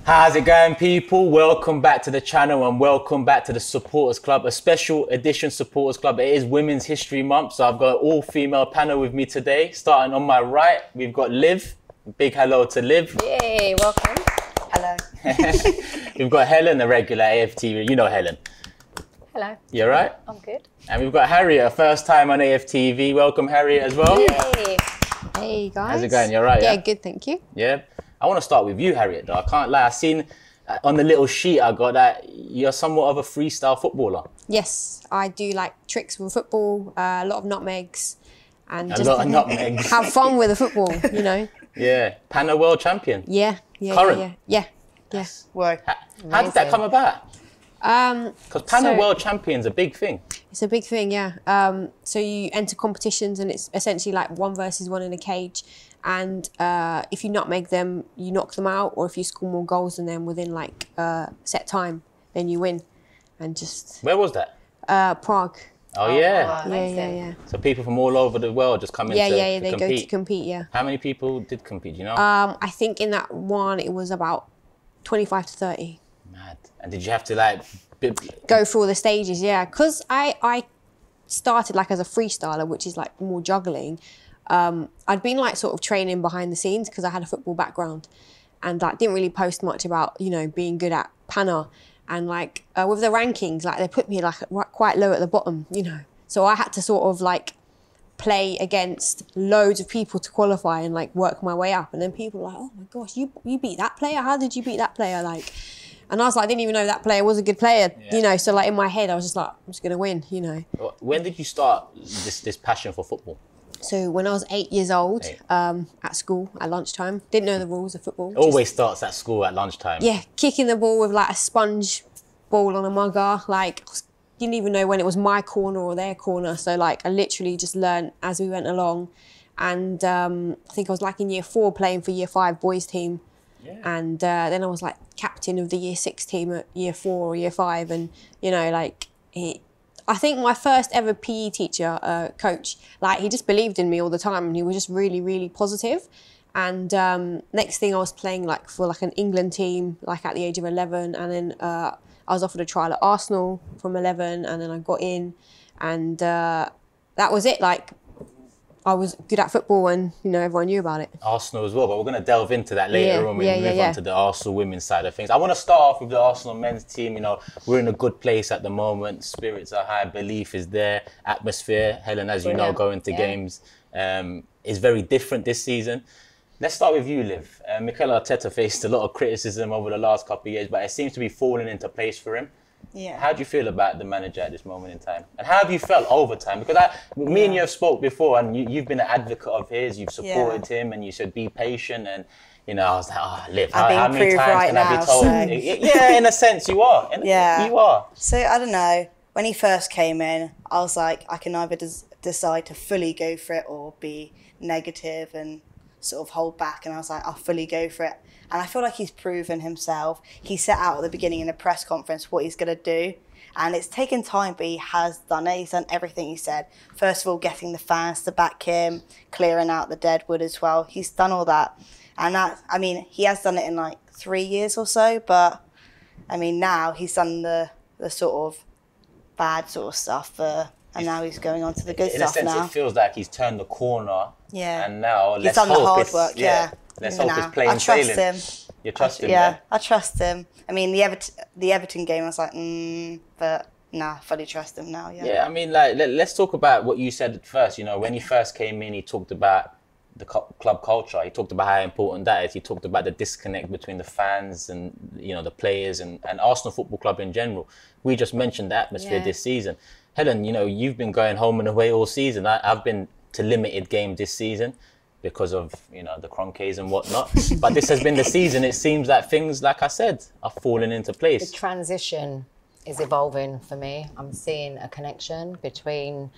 How's it going, people? Welcome back to the channel and welcome back to the Supporters Club, a special edition Supporters Club. It is Women's History Month, so I've got an all-female panel with me today. Starting on my right, we've got Liv. Big hello to Liv. Yay, welcome. Hello. We've got Helen, a regular AFTV. You know Helen. Hello. You all right? I'm good. And we've got Harriet, first time on AFTV. Welcome, Harriet, as well. Yay. Hey guys. How's it going? You all right? Yeah, good, thank you. Yeah. I want to start with you, Harriet, though. I can't lie. I seen on the little sheet I got that you're somewhat of a freestyle footballer. Yes, I do like tricks with football, a lot of nutmegs, and A lot of nutmegs. have fun with the football, you know. Yeah. Pana world champion. Yeah. Current? Yeah. Whoa. How did that come about? Because Pana So- world champion's a big thing. It's a big thing, yeah. So you enter competitions and it's essentially like 1 versus 1 in a cage. And if you nutmeg them, you knock them out, or if you score more goals than them within like set time, then you win. And just Where was that? Prague. Oh, yeah. Yeah. So people from all over the world just come in Yeah, to they compete. go to compete, yeah. How many people did compete, do you know? I think in that one, it was about 25 to 30. Mad. And did you have to like... Go through all the stages, yeah. Because I started like as a freestyler, which is like more juggling. I'd been like sort of training behind the scenes because I had a football background, and like didn't really post much about, you know, being good at Pana. And like with the rankings, like they put me like quite low at the bottom, you know. So I had to sort of like play against loads of people to qualify and like work my way up. And then people were like, oh my gosh, you beat that player? How did you beat that player? Like, and I was like, I didn't even know that player was a good player, you know. So like in my head, I was just like, I'm just gonna win, you know. When did you start this passion for football? So when I was 8 years old, at school at lunchtime, didn't know the rules of football. It always starts at school at lunchtime. Yeah, kicking the ball with like a sponge ball on a mugger. Like, didn't even know when it was my corner or their corner. So like, I literally just learned as we went along. And I think I was like in year 4 playing for year 5 boys team. Yeah. And then I was like captain of the year 6 team at year 4 or year 5. And, you know, like I think my first ever PE teacher, coach, like he just believed in me all the time, and he was just really, really positive. And next thing I was playing like for like an England team, like at the age of 11, and then I was offered a trial at Arsenal from 11, and then I got in, and that was it. Like I was good at football, and you know everyone knew about it. Arsenal as well, but we're going to delve into that later when we move on to the Arsenal women's side of things. I want to start off with the Arsenal men's team. You know, we're in a good place at the moment. Spirits are high, belief is there, atmosphere. Helen, as you know, going to games is very different this season. Let's start with you, Liv. Mikel Arteta faced a lot of criticism over the last couple of years, but it seems to be falling into place for him. Yeah. How do you feel about the manager at this moment in time? And how have you felt over time? Because me and you have spoke before, and you've been an advocate of his, you've supported him, and you said be patient. And, you know, I was like, oh, Liv, how many times can I be told? So. Yeah, in a sense, you are. You are. So, I don't know. When he first came in, I was like, I can either decide to fully go for it or be negative and sort of hold back. And I was like, I'll fully go for it. And I feel like he's proven himself. He set out at the beginning in the press conference what he's going to do. And it's taken time, but he has done it. He's done everything he said. First of all, getting the fans to back him, clearing out the deadwood as well. He's done all that. And that, I mean, he has done it in like 3 years or so. But, I mean, now he's done the sort of bad sort of stuff. And now he's going on to the good stuff now. In a sense, it feels like he's turned the corner. Yeah. And now, he's done the hard work, yeah. Let's hope it's plain sailing. I trust him. You trust him, yeah? I trust him. I mean, the Everton game, I was like, but nah, fully trust him now, yeah. Yeah, I mean, like, let's talk about what you said at first. You know, when he first came in, he talked about the club culture. He talked about how important that is. He talked about the disconnect between the fans and, you know, the players and Arsenal Football Club in general. We just mentioned the atmosphere this season. Helen, you know, you've been going home and away all season. I've been to limited games this season because of, you know, the Cronkies and whatnot. But this has been the season. It seems like things, like I said, are falling into place. The transition is evolving for me. I'm seeing a connection between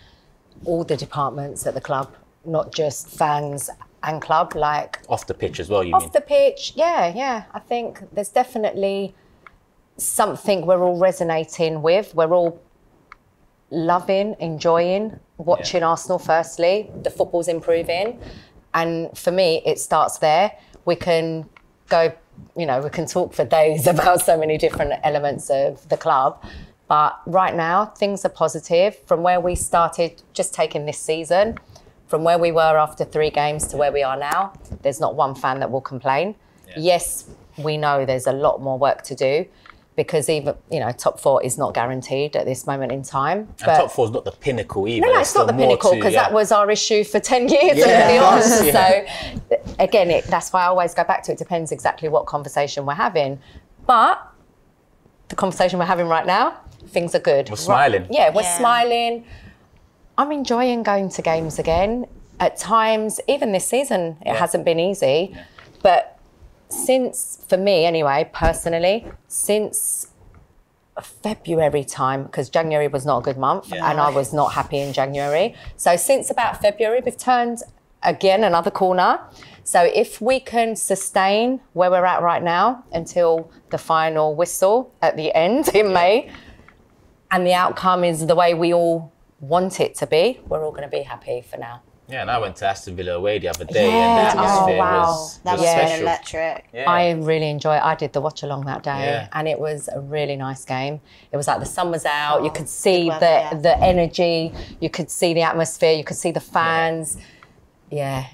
all the departments at the club, not just fans and club, like... Off the pitch as well, you mean? Off the pitch, yeah. I think there's definitely something we're all resonating with. We're all loving, enjoying, watching Arsenal firstly. The football's improving. And for me, it starts there. We can go you know, we can talk for days about so many different elements of the club. But right now, things are positive. From where we started, just taking this season, from where we were after 3 games to where we are now, there's not one fan that will complain. Yeah. Yes, we know there's a lot more work to do, because even, you know, top 4 is not guaranteed at this moment in time. And top 4 is not the pinnacle either. No, it's not the pinnacle, because that was our issue for 10 years, to be honest. So, again, that's why I always go back to it depends exactly what conversation we're having. But the conversation we're having right now, things are good. We're smiling. Yeah, we're smiling. I'm enjoying going to games again. At times, even this season, it hasn't been easy. Yeah. But since, for me anyway, personally, since February time, because January was not a good month and I was not happy in January. So since about February, we've turned again another corner. So if we can sustain where we're at right now until the final whistle at the end in May, and the outcome is the way we all want it to be, we're all going to be happy for now. Yeah, and I went to Aston Villa away the other day, and the atmosphere was really electric. Yeah. I really enjoyed it. I did the watch along that day, and it was a really nice game. It was like the sun was out. You could see the energy. You could see the atmosphere. You could see the fans. Yeah,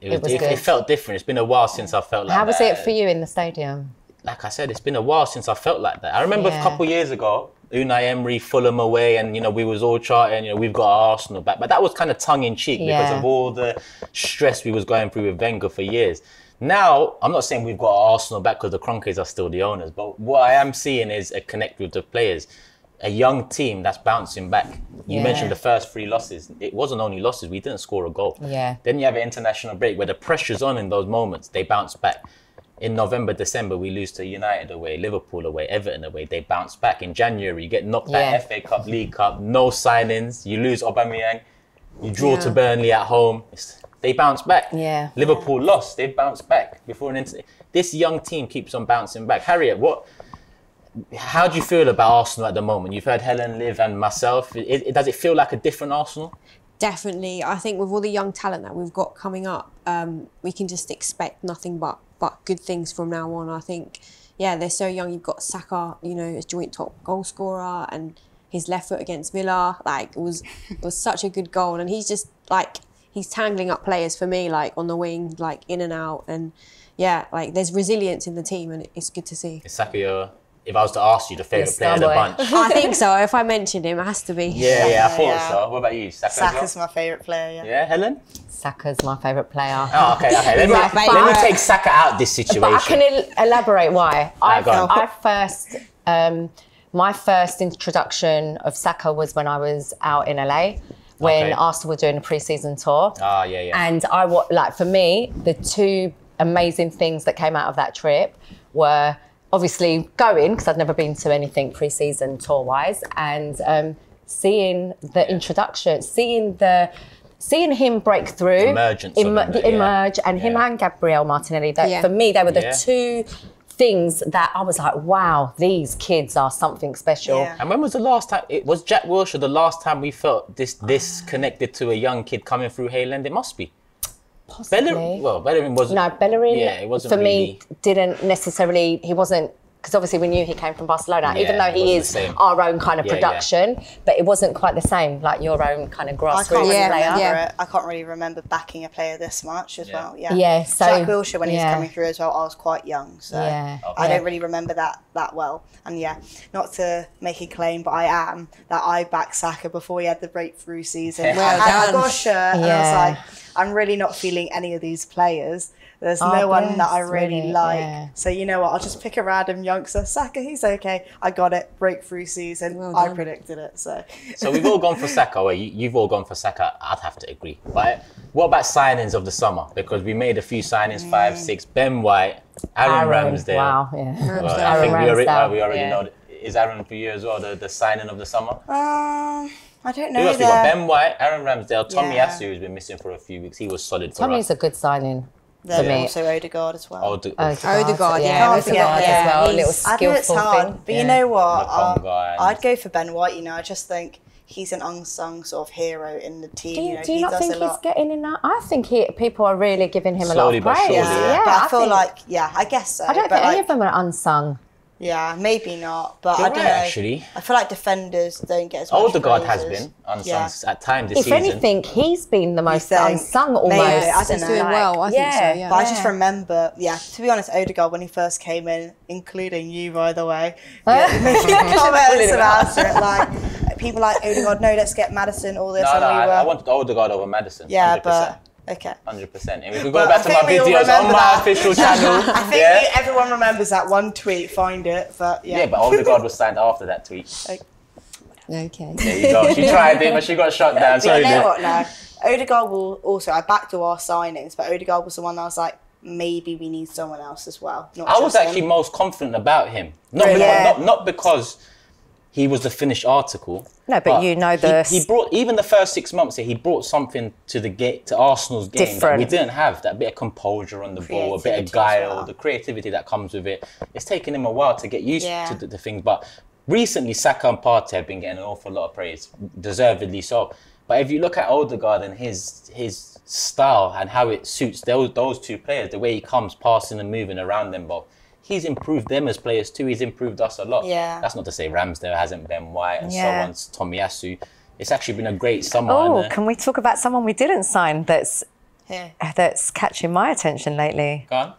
it was good. It felt different. It's been a while since I felt like that. How was it for you in the stadium? Like I said, it's been a while since I felt like that. I remember a couple of years ago, Unai Emery, Fulham away, and, you know, we was all charting, you know, we've got our Arsenal back. But that was kind of tongue-in-cheek because of all the stress we was going through with Wenger for years. Now, I'm not saying we've got our Arsenal back because the Kroenkes are still the owners, but what I am seeing is a connect with the players. A young team that's bouncing back. You mentioned the first 3 losses. It wasn't only losses. We didn't score a goal. Yeah. Then you have an international break where the pressure's on in those moments. They bounce back. In November, December, we lose to United away, Liverpool away, Everton away. They bounce back. In January, you get knocked out FA Cup, League Cup, no signings. You lose Aubameyang. You draw to Burnley at home. They bounce back. Yeah. Liverpool lost. They bounced back before this young team keeps on bouncing back. Harriet, how do you feel about Arsenal at the moment? You've heard Helen, Liv, and myself. Does it feel like a different Arsenal? Definitely. I think with all the young talent that we've got coming up, we can just expect nothing but good things from now on. I think, they're so young. You've got Saka, you know, as joint top goal scorer, and his left foot against Villa, like, was such a good goal. And he's just, like, he's tangling up players for me, like, on the wing, like, in and out. And, like, there's resilience in the team, and it's good to see. Is Saka if I was to ask you, the favourite player of the bunch? I think so. If I mentioned him, it has to be. Yeah, I thought so. What about you? Saka's my favourite player, Yeah, Helen? Saka's my favourite player. Oh, okay. Let me take Saka out of this situation. But I can elaborate why. My first introduction of Saka was when I was out in LA, when Arsenal were doing a pre-season tour. Oh, yeah. And for me, the 2 amazing things that came out of that trip were obviously going, because I'd never been to anything pre-season tour-wise, and seeing the introduction, seeing him break through, emerge, and him and Gabriel Martinelli. For me, they were the 2 things that I was like, wow, these kids are something special. Yeah. And when was the last time? It was Jack Wilshere the last time we felt this connected to a young kid coming through Haaland? It must be. Possibly. Bellerin wasn't. No, Bellerin, it wasn't for me, didn't necessarily, he wasn't, because obviously we knew he came from Barcelona, even though he is our own kind of production, but it wasn't quite the same, like your own kind of grassroots player. I can't really remember backing a player this much as well. So Jack Wilshere, when he was coming through as well, I was quite young, so I don't really remember that well. And not to make a claim, but I am that I backed Saka before he had the breakthrough season. I got a shirt, and I was like, I'm really not feeling any of these players. There's no one that I really like. Yeah. So you know what? I'll just pick a random youngster. Saka, he's okay. I got it. Breakthrough season. I predicted it. So we've all gone for Saka. Well, you've all gone for Saka. I'd have to agree. But what about signings of the summer? Because we made a few signings, 5, 6. Ben White, Aaron Ramsdale. Wow, yeah. Well, I think we already know. Is Aaron for you as well, the signing of the summer? I don't know. Who else we got? Ben White, Aaron Ramsdale, Tommy Asu, who's been missing for a few weeks. He was solid for us. Tommy's a good signing. Then also Odegaard as well. Odegaard, Odegaard as well. A little skillful I know it's hard, thing. but you know what? I'd I'd go for Ben White. You know, I just think he's an unsung sort of hero in the team. Do you, you know, do you he not does think a he's lot. getting in that? I think people are really giving him Slowly a lot but of praise. surely, yeah. But I feel think- like, I guess so. I don't but think any of them are unsung. Yeah, maybe not. But You're I don't right, know. actually. I feel like defenders don't get as much Odegaard has praises. been unsung Yeah. at times this If season. anything, he's been the most think? unsung almost. Maybe, I don't He's know. doing well, I think so, yeah. But I just remember, to be honest, Odegaard, when he first came in, including you, by the way, making comments about it, like, people like Odegaard, no, let's get Maddison, all this. No, and we were, I wanted Odegaard over Madison. yeah, 100%. but, okay. 100%. And we could go But back I to my think we all videos on remember my that. official channel. I think everyone remembers that one tweet, find it, but Yeah, but Odegaard was signed after that tweet. Okay. There you go. She tried it, but she got shot down. Sorry, you know mate. what now? Odegaard will also, I backed to our signings, but Odegaard was the one that I was like, maybe we need someone else as well. Not I was just actually him. most confident about him. Not, Really? because, not because he was the finished article. No, but you know he brought, even the first 6 months here, he brought something to to Arsenal's game that we Different. didn't have. That bit of composure on the ball, a bit Creativity of as guile, well. the creativity that comes with it. It's taken him a while to get used Yeah. to the things, but recently Saka and Partey have been getting an awful lot of praise, deservedly so. But if you look at Odegaard and his style and how it suits those two players, the way he comes passing and moving around them both, he's improved them as players too. He's improved us a lot. Yeah. That's not to say Ramsdale hasn't been White and Yeah. so on, Tomiyasu. It's actually been a great summer. Oh, and, can we talk about someone we didn't sign that's Yeah. catching my attention lately? Go on.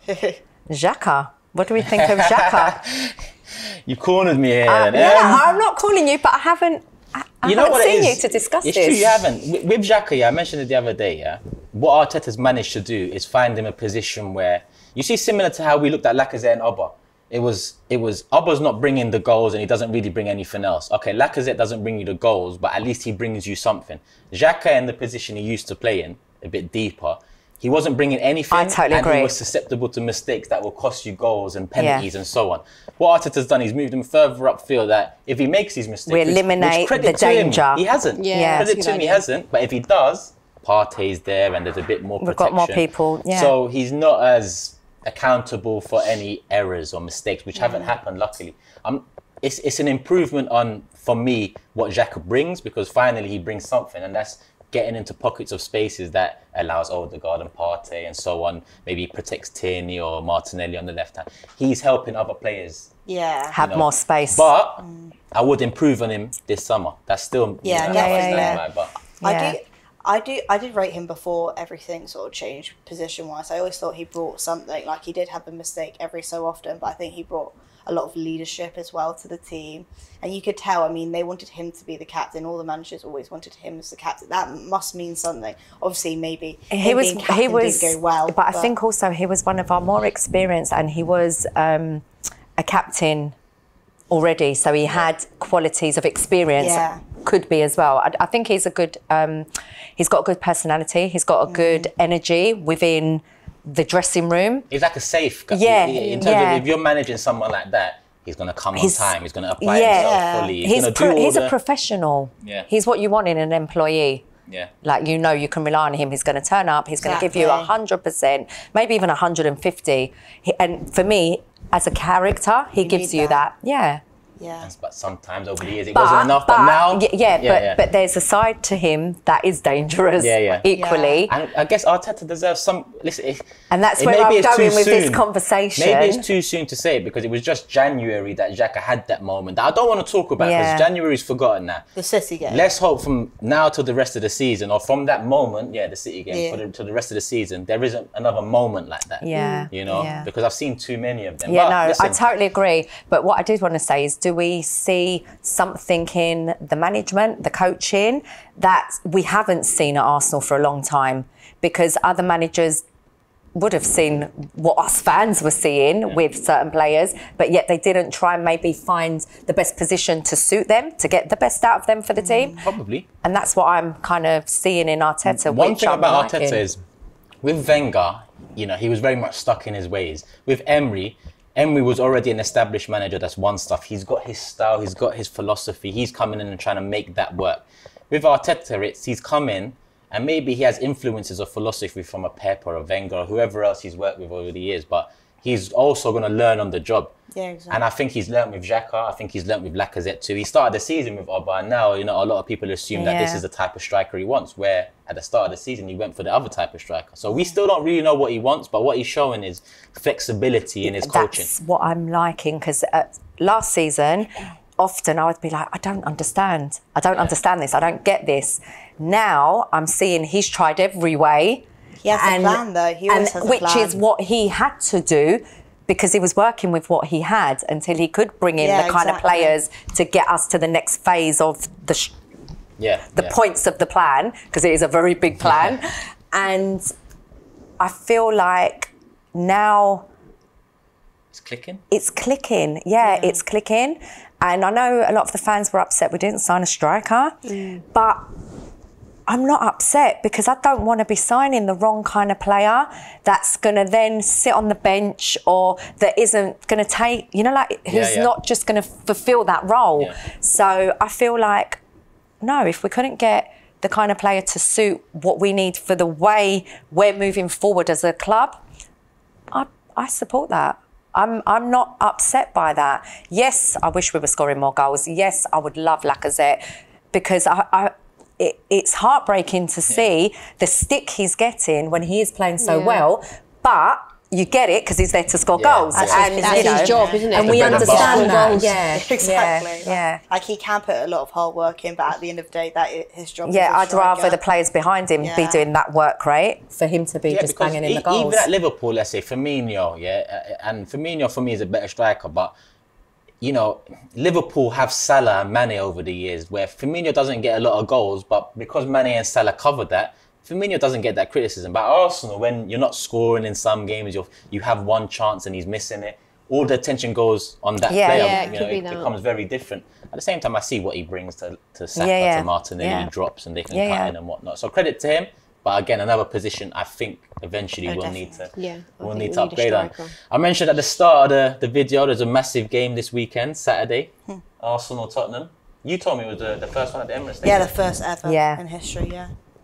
Jacko. What do we think of Jacko? You cornered me here. Helen. I'm not calling you, but I haven't. I You know haven't what it seen is? you to discuss it's this. true, you haven't. With Jacko, I mentioned it the other day, what Arteta's managed to do is find him a position where, you see, similar to how we looked at Lacazette and Oba. It was Oba's not bringing the goals and he doesn't really bring anything else. Okay, Lacazette doesn't bring you the goals, but at least he brings you something. Xhaka in the position he used to play in, a bit deeper, he wasn't bringing anything. I totally and agree. he was susceptible to mistakes that will cost you goals and penalties and so on. What Arteta's done, he's moved him further upfield that if he makes these mistakes, We eliminate credit the to him, danger. he hasn't. Yeah, Credit that's to a him, good he idea. hasn't. But if he does, Partey's there and there's a bit more We've protection. got more people, yeah. So he's not as accountable for any errors or mistakes, which haven't happened, luckily. It's an improvement on, for me, what Jacko brings, because finally he brings something, and that's getting into pockets of spaces that allows Odegaard and Partey and so on. Maybe he protects Tierney or Martinelli on the left hand. He's helping other players Yeah. Have more space. but I would improve on him this summer. That's still Yeah, that's definitely. standby, but I did rate him before everything sort of changed position wise. I always thought he brought something, like he did have a mistake every so often, but I think he brought a lot of leadership as well to the team. And you could tell, I mean, they wanted him to be the captain. All the managers always wanted him as the captain. That must mean something. Obviously, maybe him being captain didn't go well. But I think also he was one of our more experienced, and he was a captain already, so he had qualities of experience. Yeah. Could be as well. I think he's a good. He's got a good personality. He's got a good energy within the dressing room. he's like a safe guy. Yeah, In terms yeah. of if you're managing someone like that, he's going to come on He's- time. He's going to apply yeah. himself fully. He's going to do all he's the... a professional. Yeah. He's what you want in an employee. Yeah. Like, you know, you can rely on him. He's going to turn up. He's going to give you Exactly. 100%, maybe even 150. And for me, as a character, he gives need you that. that. Yeah. Yeah. But sometimes over the years it wasn't enough. But now... But there's a side to him that is dangerous. Yeah. Equally. And I guess Arteta deserves some... Listen, And that's it where maybe I'm it's going too with this soon. conversation. Maybe it's too soon to say it because it was just January that Xhaka had that moment that I don't want to talk about because Yeah. January's forgotten now. The City game. Let's hope from now till the rest of the season, or from that moment, the City game, to the rest of the season, there isn't another moment like that. Yeah. You know, Yeah. because I've seen too many of them. Yeah, But no, listen, I totally agree. But what I did want to say is, do we see something in the management, the coaching, that we haven't seen at Arsenal for a long time? Because other managers would have seen what us fans were seeing with certain players, but yet they didn't try and maybe find the best position to suit them, to get the best out of them for the team. Probably. And that's what I'm kind of seeing in Arteta. One which thing I'm about liking. Arteta is, with Wenger, you know, he was very much stuck in his ways. With Emery was already an established manager that's won stuff. He's got his style, he's got his philosophy. He's coming in and trying to make that work. With Arteta, he's come in and maybe he has influences of philosophy from a Pep or a Wenger or whoever else he's worked with over the years, but he's also going to learn on the job. Yeah, exactly. And I think he's learnt with Jacko. I think he's learnt with Lacazette too. He started the season with Oba, and now, you know, a lot of people assume that this is the type of striker he wants, where at the start of the season he went for the other type of striker. So we still don't really know what he wants, but what he's showing is flexibility in his coaching. That's what I'm liking, because last season, often I would be like, I don't understand. I don't understand this. I don't get this. Now I'm seeing he's tried every way. He has a plan, though. He always has a plan. Which is what he had to do, because he was working with what he had until he could bring in the kind of players to get us to the next phase of the points of the plan, because it is a very big plan. And I feel like now It's clicking? It's clicking, it's clicking. And I know a lot of the fans were upset we didn't sign a striker, but I'm not upset, because I don't want to be signing the wrong kind of player that's going to then sit on the bench, or that isn't going to take, you know, like who's not just going to fulfill that role. So I feel like, no, if we couldn't get the kind of player to suit what we need for the way we're moving forward as a club, I support that. I'm not upset by that. Yes, I wish we were scoring more goals. Yes, I would love Lacazette, because it's heartbreaking to see the stick he's getting when he is playing so well, but you get it because he's there to score goals. And that's his job, isn't it? And we understand that. Yeah, exactly. Yeah. Like, he can put a lot of hard work in, but at the end of the day, his job is Yeah, I'd rather the players behind him be doing that work rate, for him to be just banging in the goals. Even at Liverpool, let's say, Firmino, and Firmino for me is a better striker, but you know, Liverpool have Salah and Mane over the years, where Firmino doesn't get a lot of goals, but because Mane and Salah covered that, Firmino doesn't get that criticism. But Arsenal, when you're not scoring in some games, you have one chance and he's missing it, all the attention goes on that player. It becomes very different. At the same time, I see what he brings to Saka, to Martinelli, he drops and they can cut in and whatnot. So credit to him. But again, another position I think eventually we'll need to upgrade on. I mentioned at the start of the video, there's a massive game this weekend, Saturday, Arsenal, Tottenham. You told me it was the first one at the Emirates Stadium. Yeah, the first ever in history,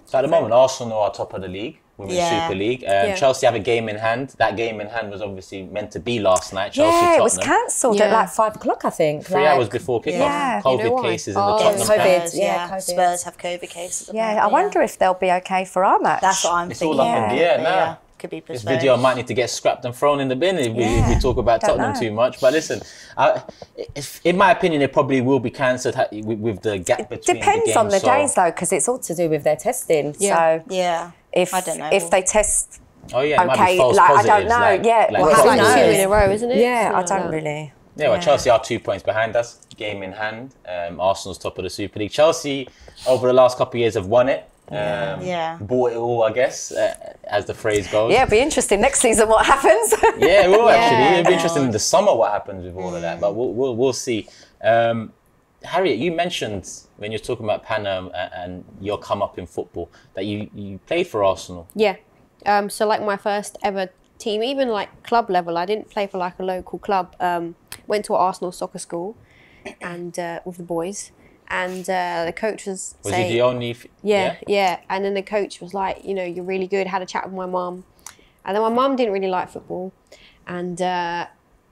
So at the moment, Arsenal are top of the league, Women's Super League. Chelsea have a game in hand. That game in hand was obviously meant to be last night, Chelsea-Tottenham. It was cancelled at like 5 o'clock, I think. 3 hours before kickoff. COVID cases in the Tottenham COVID, camp. Spurs have COVID cases. I wonder if they'll be okay for our match. That's what I'm thinking. It's all up in the air now. Could be this video might need to get scrapped and thrown in the bin if we talk about Tottenham too much. But listen, in my opinion, it probably will be cancelled with the gap between Depends the games, on the days, though, because it's all to do with their testing. So if I don't know. if they test it might be false like positives, I don't know. It's like 2 in a row, isn't it? Yeah, I don't really. Yeah, well, Chelsea are 2 points behind us, game in hand. Arsenal's top of the Super League. Chelsea, over the last couple of years, have won it. Bought it all, I guess, as the phrase goes. Yeah, it'll be interesting next season what happens. Yeah, it will actually. It'll be interesting in the summer what happens with all of that, but we'll see. Harriet, you mentioned when you're talking about Pana and your come up in football that you played for Arsenal. Yeah. So like my first ever team, even like club level, I didn't play for like a local club. Went to an Arsenal soccer school and with the boys. And the coach was saying, he the only? Yeah. And then the coach was like, you know, you're really good. Had a chat with my mum. And then my mum didn't really like football. And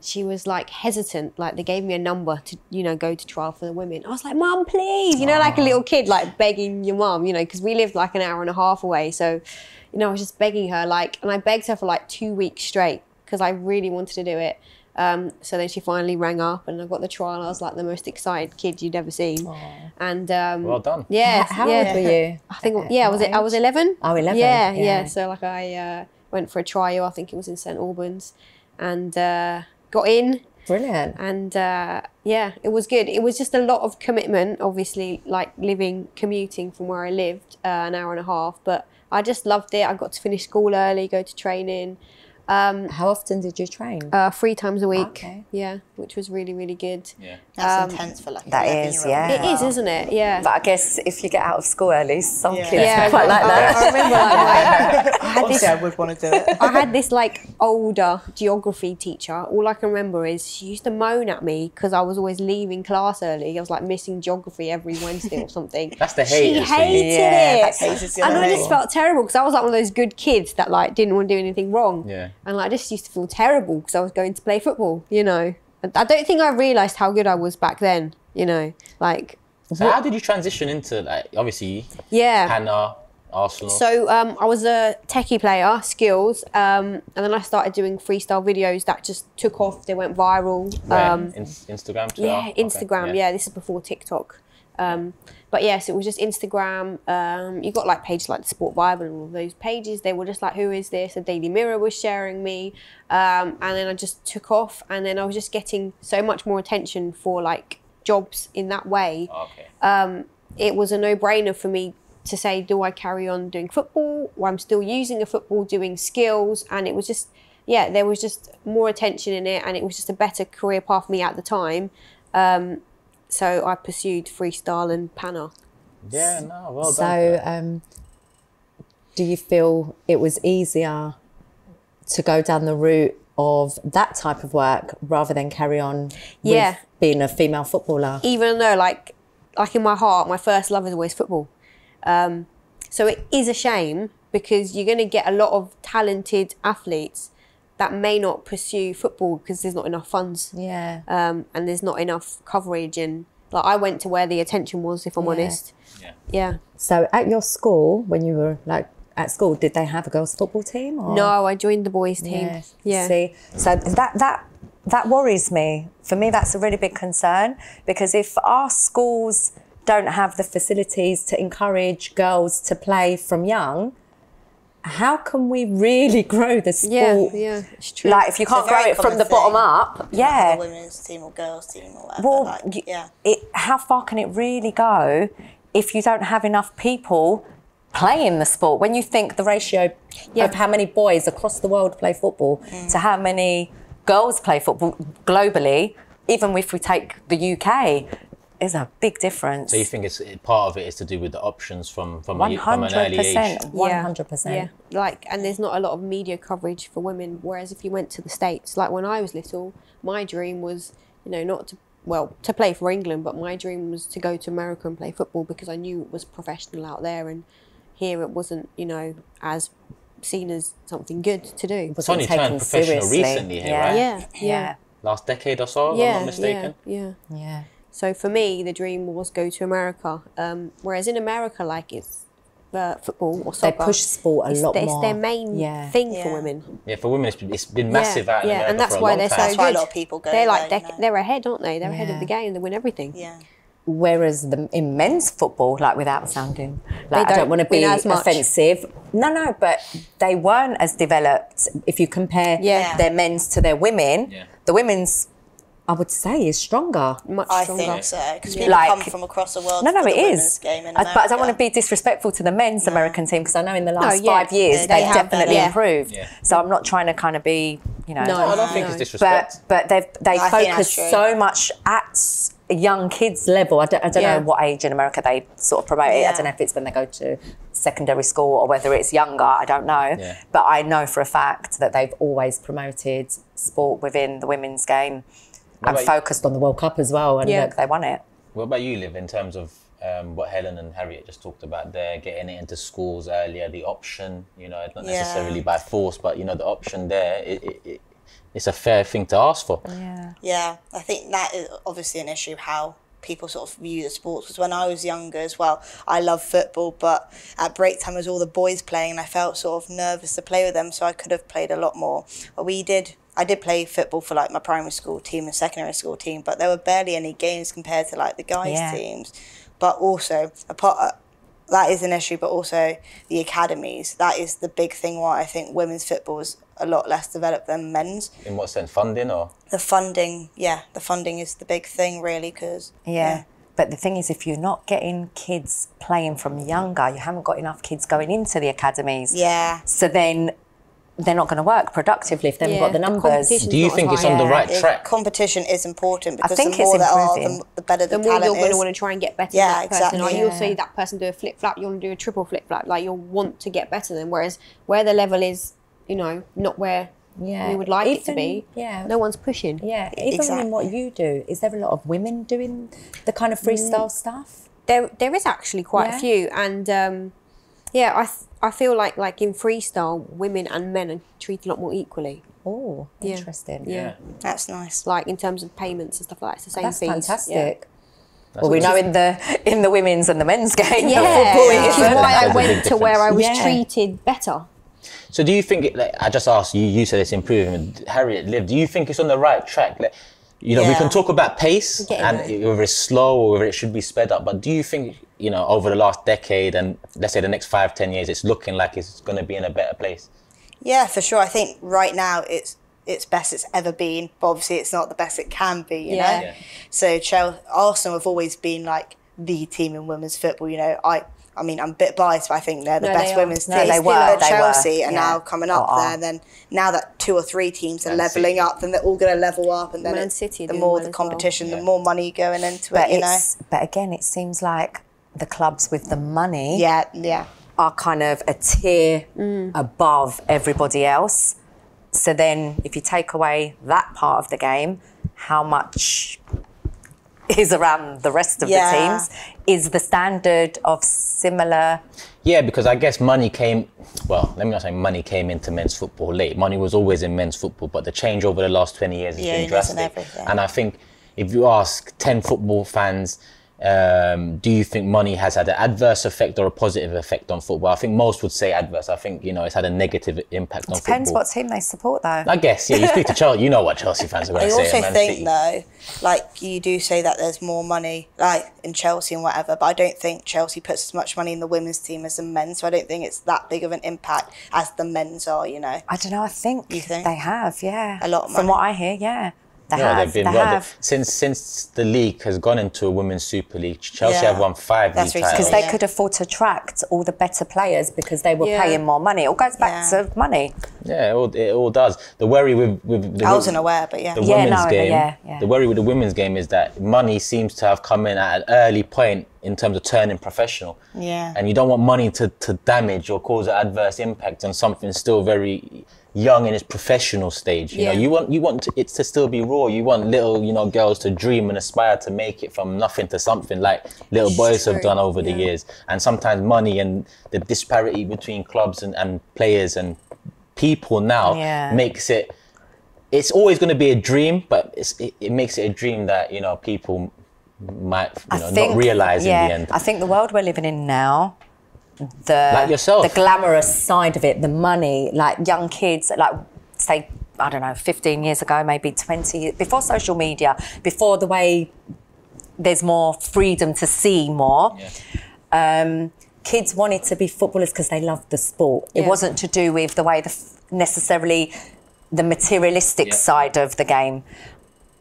she was like hesitant. Like they gave me a number to, you know, go to trial for the women. I was like, Mum, please. You know, like a little kid, like begging your mum, you know, because we lived like an hour and a half away. So, you know, I was just begging her, like, and I begged her for like 2 weeks straight because I really wanted to do it. So then she finally rang up and I got the trial. I was like the most excited kid you'd ever seen. Aww. And well done. Yeah. How old were you? I think I was 11. Oh, 11. Yeah. So like I went for a trial. I think it was in St Albans, and got in. Brilliant. And it was good. It was just a lot of commitment. Obviously, like commuting from where I lived, an hour and a half. But I just loved it. I got to finish school early, go to training. How often did you train? 3 times a week. Okay. Yeah, which was really, really good. Yeah. That's intense for like that is, It is, isn't it? Yeah. But I guess if you get out of school early, some kids quite like that. I remember I would want to do it. I had this like older geography teacher. All I can remember is she used to moan at me because I was always leaving class early. I was like missing geography every Wednesday or something. That's the hate. She hated it. And I just felt terrible because I was like one of those good kids that like didn't want to do anything wrong. Yeah. And like, I just used to feel terrible because I was going to play football, you know. I don't think I realised how good I was back then, you know, like. So how did you transition into, like, obviously, Yeah. Pana, Arsenal? So I was a techie player, skills, and then I started doing freestyle videos that just took off. They went viral. Instagram, Twitter? Yeah, Instagram. Okay. Yeah, this is before TikTok. But yes, it was just Instagram. You got like pages like the Sport Vibe and all of those pages. They were just like, who is this? The Daily Mirror was sharing me. And then I just took off, and then I was just getting so much more attention for like jobs in that way. Okay. It was a no-brainer for me to say, do I carry on doing football, or I'm still using a football doing skills? And it was just, yeah, there was just more attention in it, and it was just a better career path for me at the time. So I pursued freestyle and Pana. Yeah, no, well done. So, do you feel it was easier to go down the route of that type of work rather than carry on with being a female footballer? Even though, like in my heart, my first love is always football. So it is a shame, because you're going to get a lot of talented athletes that may not pursue football because there's not enough funds. Yeah. And there's not enough coverage, and like I went to where the attention was, if I'm honest. Yeah. So at your school, when you were like at school, did they have a girls' football team? Or? No, I joined the boys' team. Yeah. See, so that worries me. For me, that's a really big concern, because if our schools don't have the facilities to encourage girls to play from young, how can we really grow the sport? Yeah, it's true. Like, if you can't grow it from the bottom up, Like the women's team or girls' team or whatever. Well, how far can it really go if you don't have enough people playing the sport? When you think the ratio of how many boys across the world play football to how many girls play football globally, even if we take the UK, is a big difference. So you think it's part of it is to do with the options from an early age? 100%. Yeah, like, and there's not a lot of media coverage for women. Whereas if you went to the States, like when I was little, my dream was, you know, not to play for England, but my dream was to go to America and play football, because I knew it was professional out there, and here it wasn't, you know, as seen as something good to do. It's only turned professional recently here, right? Yeah. Last decade or so, if I'm not mistaken. Yeah. So for me, the dream was go to America. Whereas in America, like, it's football or soccer. They push sport a lot more. It's their main thing for women. Yeah, for women, it's been massive out in America and that's for a why long they're time. so That's good. why a lot of people go They're like, there, they're ahead, aren't they? They're ahead of the game. They win everything. Yeah. Whereas in men's football, like, without sounding like, I don't want to be as much. offensive. No, but they weren't as developed. If you compare their men's to their women, the women's, I would say, is stronger. Much I stronger. think so, because people Like, come from across the world. No, for the it women's is. Game in But I don't want to America. be disrespectful to the men's American team, because I know in the last yeah. 5 years They they've have definitely better. improved. Yeah. So I'm not trying to kind of be, you know. I don't think it's disrespect. But they I think that's focus true. so much at young kids level. I don't know what age in America they sort of promote it. I don't know if it's when they go to secondary school or whether it's younger. I don't know. Yeah. But I know for a fact that they've always promoted sport within the women's game and focused on the World Cup as well. And look, they won it. What about you, Liv, in terms of what Helen and Harriet just talked about there, getting it into schools earlier, the option, you know, not necessarily by force, but, you know, the option there, it's a fair thing to ask for. Yeah, I think that is obviously an issue, how people sort of view the sports. Because when I was younger as well, I loved football, but at break time was all the boys playing, and I felt sort of nervous to play with them, so I could have played a lot more. But I did play football for like my primary school team and secondary school team, but there were barely any games compared to like the guys' teams. But also, that is an issue, but also the academies, that is the big thing why I think women's football is a lot less developed than men's. In what sense? Funding or? The funding is the big thing, really, because... But the thing is, if you're not getting kids playing from younger, you haven't got enough kids going into the academies. Yeah. So then they're not going to work productively if they haven't got the numbers. Do you think it's on the right track? Competition is important, because think the more it's there are, improving. the better the more talent you're going to is. want to try and get better Yeah, than that person. exactly. Or you'll see that person do a flip flap, you want to do a triple flip flap. Like, you'll want to get better than. Whereas where the level is, you know, not where we would like it to be. No one's pushing. Even in what you do, is there a lot of women doing the kind of freestyle stuff? There is actually quite a few, and Yeah, I feel like in freestyle, women and men are treated a lot more equally. Oh, Yeah. interesting. Yeah. That's nice. Like in terms of payments and stuff like that, it's the same That's fees. fantastic. That's Well, we know awesome. in the women's and the men's game, Yeah, football which is isn't. why I There's a big went to where difference. I was Yeah. treated better. So do you think, like, I just asked you, you said it's improving. Harriet, Liv, do you think it's on the right track? Like, you know, we Yeah. can talk about pace getting and there. whether it's slow or whether it should be sped up, but do you think, you know, over the last decade and let's say the next 5-10 years, it's looking like it's going to be in a better place? Yeah, for sure. I think right now it's best it's ever been, but obviously it's not the best it can be, you Yeah. know? Yeah. So Arsenal have always been like the team in women's football, you know. I mean, I'm a bit biased, but I think they're the No, best they are. women's No, team. they were, But they were, Chelsea are yeah. now coming up Oh, oh. there. And then now that 2 or 3 teams are Man levelling City. up, then they're all going to level up. And then Man City the doing more well the as well. competition, Yeah. the more money going into But it, you know. but again, it seems like the clubs with the money Yeah. are kind of a tier above everybody else. So then if you take away that part of the game, how much is around the rest of Yeah. the teams? Is the standard of similar? Yeah, because I guess money came, well, let me not say money came into men's football late. Money was always in men's football, but the change over the last 20 years has Yeah, been it is in drastic. everything. And I think if you ask 10 football fans, do you think money has had an adverse effect or a positive effect on football? I think most would say adverse. I think, you know, it's had a negative impact on Depends football. what team they support, though. I guess, yeah, you speak to Chelsea, you know what Chelsea fans are going I to say. also Man think City. though, like you do say that there's more money, like in Chelsea and whatever, but I don't think Chelsea puts as much money in the women's team as the men's, so I don't think it's that big of an impact as the men's are, you know. I don't know. I think, You think? they have, yeah. A lot of From money? what I hear, yeah. They Yeah, have. they've been They well, have. since the league has gone into a women's super league. Chelsea Yeah. have won 5 That's league recent. titles. Because they Yeah. could afford to attract all the better players because they were Yeah. paying more money. It all goes back Yeah. to money. Yeah, it all does. The worry with the I wasn't aware, but yeah. the Yeah, women's no, game. yeah. The worry with the women's game is that money seems to have come in at an early point in terms of turning professional. Yeah. And you don't want money to damage or cause an adverse impact on something still very young in its professional stage. You Yeah. know, you want it to still be raw. You want little, you know, girls to dream and aspire to make it from nothing to something like little boys have true, done over the yeah. years. And sometimes money and the disparity between clubs and players and people now Yeah. makes it, it's always going to be a dream, but it makes it a dream that, you know, people might, you know, not realise in the end. I think the world we're living in now, the Like yourself. the glamorous side of it, the money, like young kids, like say, I don't know, 15 years ago, maybe 20 years, before social media, before the way there's more freedom to see more. Yeah. Kids wanted to be footballers because they loved the sport. It Yeah. wasn't to do with the way necessarily the materialistic Yeah. side of the game.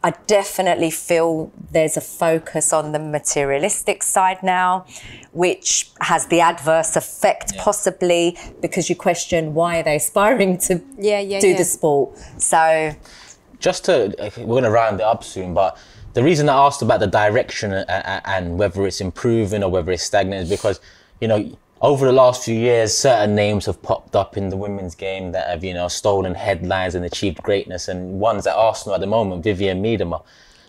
I definitely feel there's a focus on the materialistic side now, which has the adverse effect Yeah. possibly because you question why are they aspiring to do the sport. So Just to, we're going to round it up soon, but the reason I asked about the direction and whether it's improving or whether it's stagnant is because, you know, over the last few years, certain names have popped up in the women's game that have, you know, stolen headlines and achieved greatness. And one's at Arsenal at the moment, Vivian Miedema.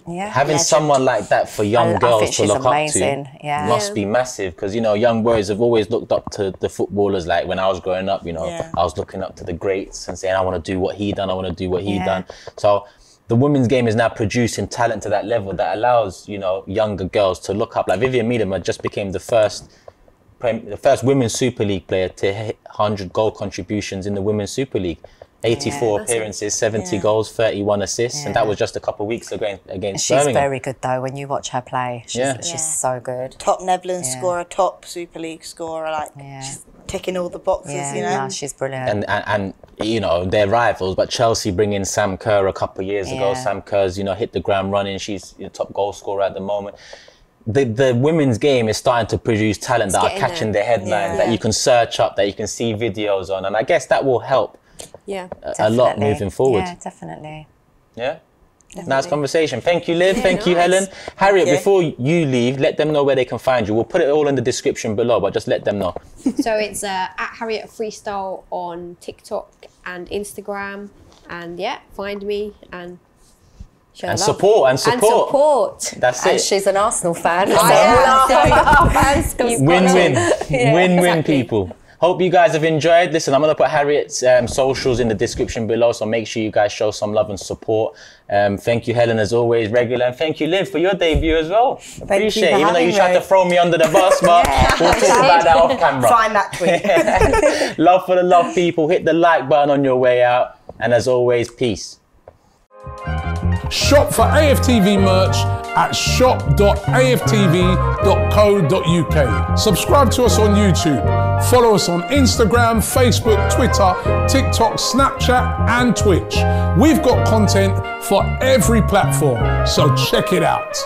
yeah, Having legend. someone like that for young I think girls to she's look amazing, up to yeah. must Yeah. be massive because, you know, young boys have always looked up to the footballers. Like when I was growing up, you know, Yeah. I was looking up to the greats and saying, I want to do what he done, I want to do what he Yeah. done. So the women's game is now producing talent to that level that allows, you know, younger girls to look up. Like Vivian Miedema just became the first women's Super League player to hit 100 goal contributions in the women's Super League. 84 Yeah. appearances, 70 Yeah. goals, 31 assists, and that Yeah. was just a couple of weeks ago against She's Birmingham. very good though when you watch her play. She's Yeah. she's Yeah. so good. Top Netherlands Yeah. scorer, top Super League scorer, like Yeah. she's ticking all the boxes, Yeah, you know. no, she's brilliant. And you know, they're rivals, but Chelsea bring in Sam Kerr a couple of years ago. Yeah. Sam Kerr's, you know, hit the ground running. She's the top goal scorer at the moment. The women's game is starting to produce talent that are getting catching there. the headlines, Yeah. that you can search up, that you can see videos on. And I guess that will help Yeah. a lot Definitely. moving forward. Yeah, definitely. Yeah? Nice conversation. Thank you, Liv. Yeah, Thank you, nice. Helen. Harriet, you. before you leave, let them know where they can find you. We'll put it all in the description below, but just let them know. So it's at Harriet Freestyle on TikTok and Instagram, and yeah, find me and show And love. support. And support. That's And it. she's an Arsenal fan. I am, so Win-win. Yeah, Win-win, exactly. people. Hope you guys have enjoyed. Listen, I'm going to put Harriet's socials in the description below, so make sure you guys show some love and support. Thank you, Helen, as always, regular. And thank you, Liv, for your debut as well. Appreciate it. Even though you tried to throw me under the bus, but we'll talk about that off camera. Find that tweet. Love for the love, people. Hit the like button on your way out. And as always, peace. Shop for AFTV merch at shop.aftv.co.uk. Subscribe to us on YouTube. Follow us on Instagram, Facebook, Twitter, TikTok, Snapchat, and Twitch. We've got content for every platform, so check it out.